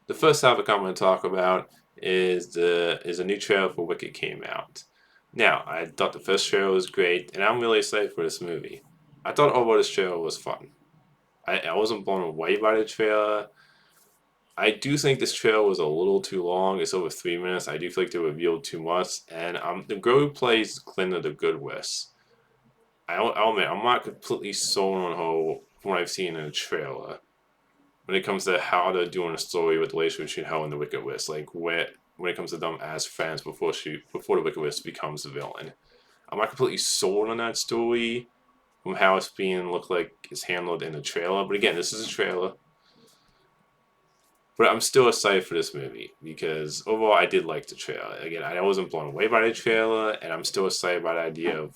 The first topic I'm going to talk about is a new trailer for Wicked came out. Now, I thought the first trailer was great, and I'm really excited for this movie. I thought overall this trailer was fun. I wasn't blown away by the trailer. I do think this trailer was a little too long. It's over 3 minutes. I do feel like they revealed too much. And the girl who plays Glinda the Good Witch, I'll admit, I'm not completely sold on her from what I've seen in the trailer when it comes to how they're doing a story with the relationship between her and the Wicked Witch. Like when it comes to them as friends before the Wicked Witch becomes the villain. I'm not completely sold on that story from how it's being looked like it's handled in the trailer. But again, this is a trailer. But I'm still excited for this movie because overall I did like the trailer. Again, I wasn't blown away by the trailer, and I'm still excited by the idea of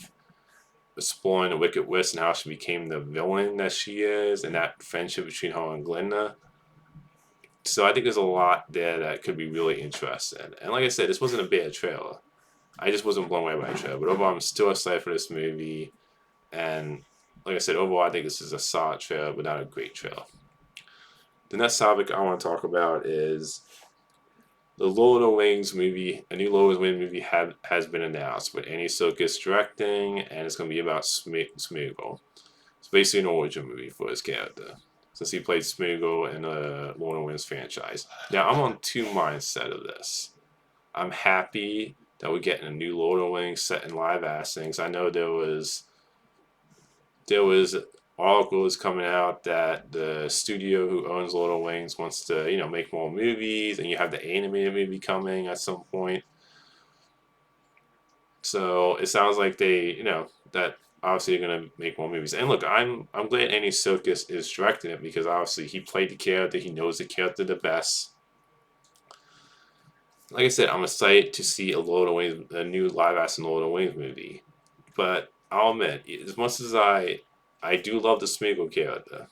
exploring the Wicked Witch and how she became the villain that she is, and that friendship between her and Glinda. So I think there's a lot there that could be really interesting. And like I said, this wasn't a bad trailer. I just wasn't blown away by the trailer. But overall, I'm still excited for this movie. And like I said, overall, I think this is a solid trailer, but not a great trailer. The next topic I want to talk about is the Lord of the Rings movie. A new Lord of the Rings movie has been announced with Andy Serkis directing, and it's going to be about Smeagol. It's basically an origin movie for his character, since he played Smeagol in the Lord of the Rings franchise. Now, I'm on two mindset of this. I'm happy that we're getting a new Lord of the Rings set in live action. I know there was articles coming out that the studio who owns Lord of the Rings wants to, make more movies, and you have the animated movie coming at some point. So it sounds like that obviously they're gonna make more movies. And look, I'm glad Andy Serkis is directing it because obviously he played the character, he knows the character the best. Like I said, I'm excited to see a new live action Lord of the Rings movie. But I'll admit, as much as I do love the Smeagol character,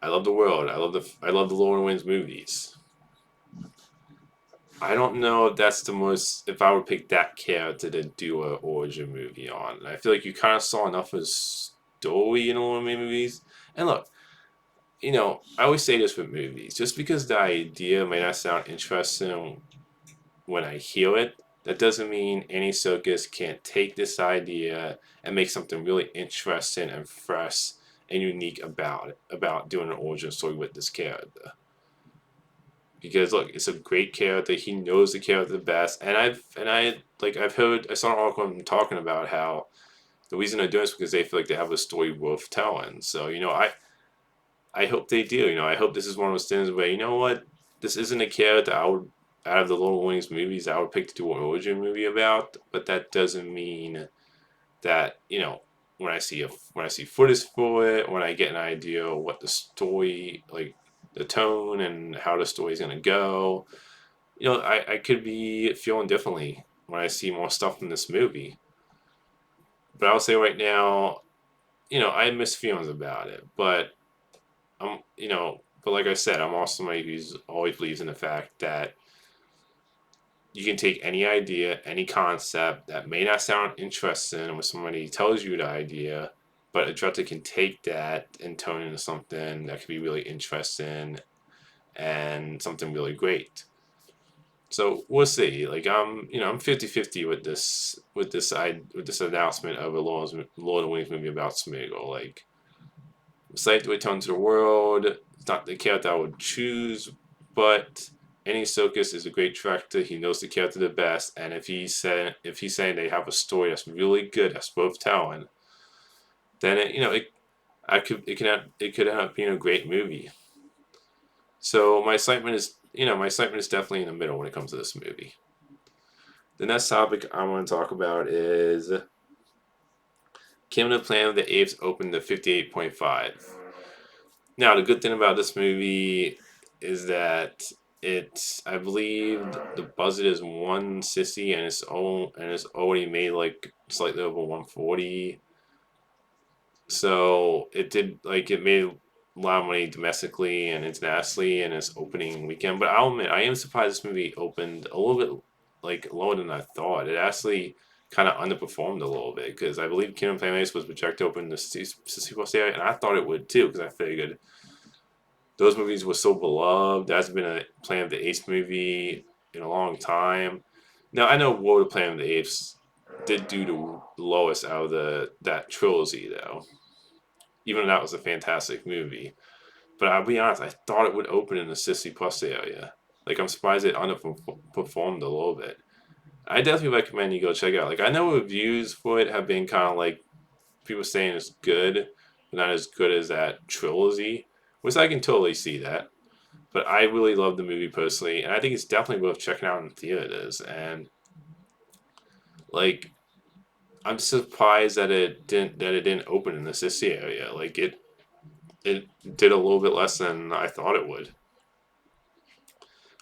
I love the world, I love the Lord of the Rings movies. I don't know if that's the most. If I would pick that character to do a origin movie on, I feel like you kind of saw enough of his story in all the movies. And look, I always say this with movies: just because the idea may not sound interesting when I hear it, that doesn't mean any circus can't take this idea and make something really interesting and fresh and unique about doing an origin story with this character. Because look, it's a great character. He knows the character the best, and I saw an article of him talking about how the reason they're doing this is because they feel like they have a story worth telling. So I hope they do. I hope this is one of those things where what, this isn't a character I would out of the Lord of the Rings movies I would pick to do an origin movie about, but that doesn't mean that when I see footage for it, when I get an idea of what the story, like the tone and how the story is gonna go, I could be feeling differently when I see more stuff in this movie. But I'll say right now, I have mixed feelings about it. But like I said, I'm also somebody who's always believes in the fact that you can take any idea, any concept that may not sound interesting when somebody tells you the idea, but a director can take that and turn it into something that could be really interesting and something really great. So we'll see. Like I'm 50-50 with this announcement of a Lord of the Rings movie about Smeagol. Like, excited to return to the world. It's not the character I would choose, but Andy Serkis is a great director. He knows the character the best, and if he's saying they have a story that's really good, that's worth telling, then it could end up being a great movie. So my excitement is definitely in the middle when it comes to this movie. The next topic I want to talk about is Kingdom of the Planet of the Apes opened to 58.5. Now, the good thing about this movie is that I believe the budget is 160 and it's already made like slightly over 140. So it made a lot of money domestically and internationally in its opening weekend. But I'll admit, I am surprised this movie opened a little bit like lower than I thought. It actually kind of underperformed a little bit because I believe Kingdom Planet was projected to open the 60 plus area, and I thought it would too because I figured those movies were so beloved. There hasn't been a Planet of the Apes movie in a long time. Now I know War of the Planet of the Apes did do the lowest out of that trilogy though, even though that was a fantastic movie. But I'll be honest, I thought it would open in the 60+ area. Like I'm surprised it underperformed a little bit. I definitely recommend you go check it out. Like I know reviews for it have been kind of like people saying it's good, but not as good as that trilogy, which I can totally see that. But I really love the movie personally, and I think it's definitely worth checking out in theaters. And like, I'm surprised that it didn't open in the city area. Like it did a little bit less than I thought it would.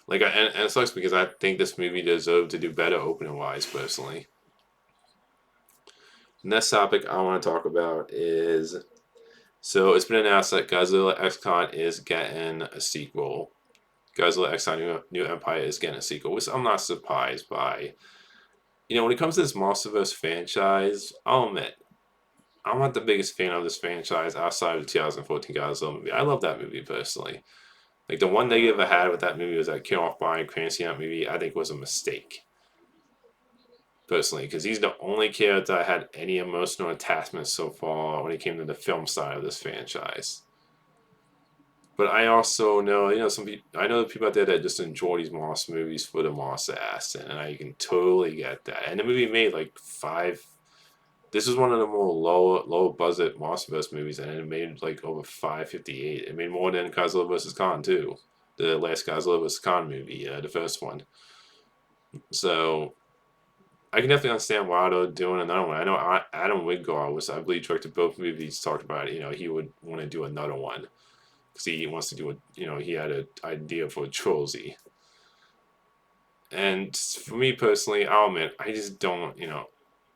Like, and it sucks because I think this movie deserved to do better opening wise personally. Next topic I want to talk about is so it's been announced that Godzilla X Con is getting a sequel. Godzilla X Con New Empire is getting a sequel, which I'm not surprised by. When it comes to this MonsterVerse franchise, I'll admit, I'm not the biggest fan of this franchise outside of the 2014 Godzilla movie. I love that movie personally. Like, the one negative I had with that movie was that killing off Bryan Cranston in that movie, I think was a mistake. Personally, because he's the only character I had any emotional attachment so far when it came to the film side of this franchise. But I also know, some people. I know the people out there that just enjoy these monster movies for the monster aspect, and I can totally get that. And the movie made like five. This is one of the more low budget MonsterVerse movies, and it made like over 558. It made more than Godzilla vs Kong too, the last Godzilla vs Kong movie, the first one. So I can definitely understand why they're doing another one. I know Adam Wingard was, I believe, directed both movies. Talked about he would want to do another one because he wants to do he had an idea for a trilogy. And for me personally, I'll admit, I just don't,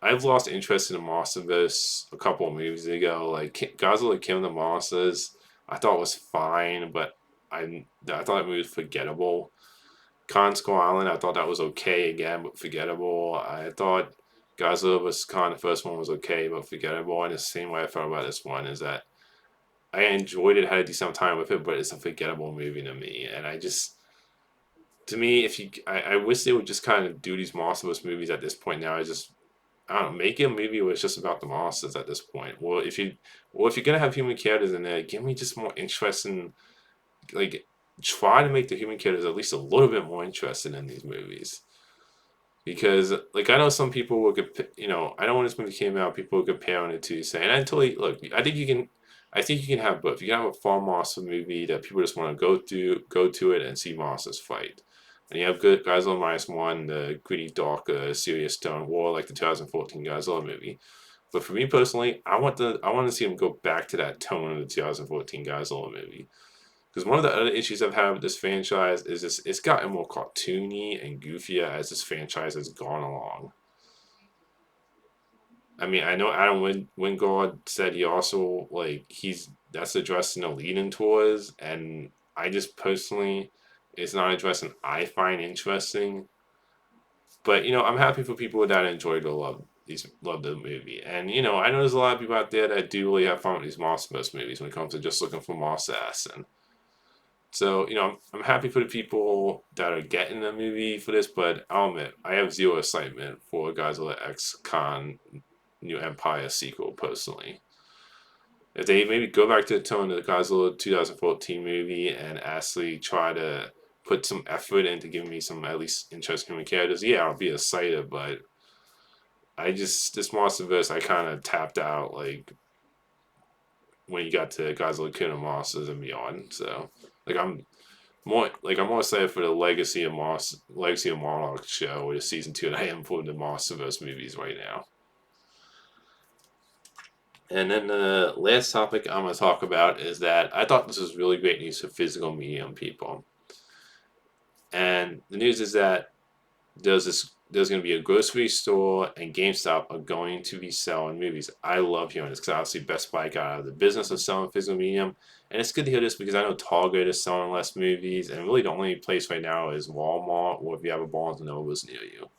I've lost interest in the MonsterVerse a couple of movies ago. Like Godzilla King of the Monsters, I thought was fine, but I thought that movie was forgettable. Kong Skull Island, I thought that was okay again, but forgettable. I thought Godzilla vs. Kong, the first one was okay, but forgettable. And the same way I felt about this one is that I enjoyed it, had a decent time with it, but it's a forgettable movie to me. And to me, I wish they would just kind of do these monstrous movies at this point now. I don't know, make a movie where it's just about the monsters at this point. If you're gonna have human characters in there, give me just more interesting, like try to make the human characters at least a little bit more interested in these movies. Because like I know some people will I know when this movie came out, people were comparing it to saying, and I totally look. I think you can have both. You can have a fun monster movie that people just want to go to it and see monsters fight. And you have good Godzilla minus one, the gritty, dark, serious tone war like the 2014 Godzilla movie. But for me personally, I want to see him go back to that tone of the 2014 Godzilla movie. Because one of the other issues I've had with this franchise is it's gotten more cartoony and goofier as this franchise has gone along. I mean, I know Adam Wingard said he also that's addressing the leading tours, and I just personally, it's not addressing I find interesting. But I'm happy for people that enjoy to love the movie, and I know there's a lot of people out there that do really have fun with these MonsterVerse movies when it comes to just looking for monster ass. And so, I'm happy for the people that are getting the movie for this, but I'll admit, I have zero excitement for Godzilla X Khan New Empire sequel, personally. If they maybe go back to the tone of the Godzilla 2014 movie and actually try to put some effort into giving me some at least interesting human characters, yeah, I'll be excited, but this MonsterVerse, I kind of tapped out, like, when you got to Godzilla King of Monsters and beyond, so, like, I'm more excited for the Legacy of Monarch show with season 2 than I am for the MonsterVerse movies right now. And then the last topic I'm going to talk about is that I thought this was really great news for physical medium people. And the news is that there's going to be a grocery store and GameStop are going to be selling movies. I love hearing this because obviously Best Buy got out of the business of selling physical medium. And it's good to hear this because I know Target is selling less movies, and really the only place right now is Walmart, or if you have a Barnes and Nobles near you.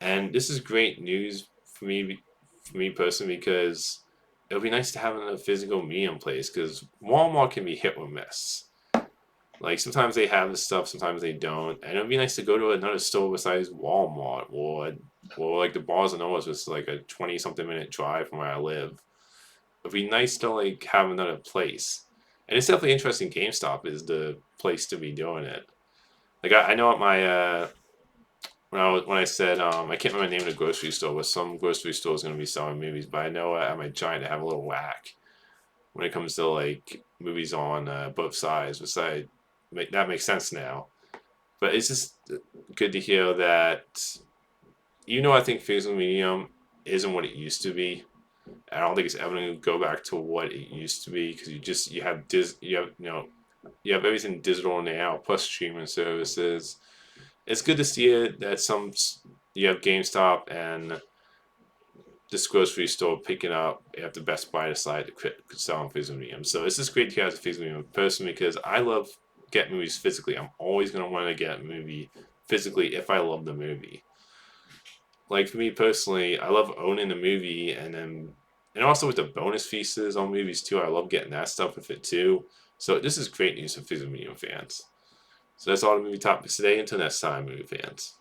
And this is great news for me personally because it would be nice to have a physical medium place because Walmart can be hit or miss. Like sometimes they have the stuff, sometimes they don't, and it would be nice to go to another store besides Walmart or like the Barnes and Nobles, which is like a 20 something minute drive from where I live. It'd be nice to like have another place, and it's definitely interesting. GameStop is the place to be doing it. Like I know at my when I said I can't remember the name of the grocery store, but some grocery store is going to be selling movies, but I know at my Giant they have a little whack when it comes to like movies on both sides. Which that makes sense now. But it's just good to hear that. I think physical medium isn't what it used to be. I don't think it's ever going to go back to what it used to be because you have everything digital now plus streaming services. It's good to see it that you have GameStop and this grocery store picking up after Best Buy decided to quit selling physical medium. So it's just great to have a physical medium person because I love get movies physically. I'm always gonna want to get a movie physically if I love the movie. Like for me personally, I love owning the movie and also with the bonus pieces on movies too. I love getting that stuff with it too. So this is great news for physical medium fans. So that's all the movie topics today. Until next time, movie fans.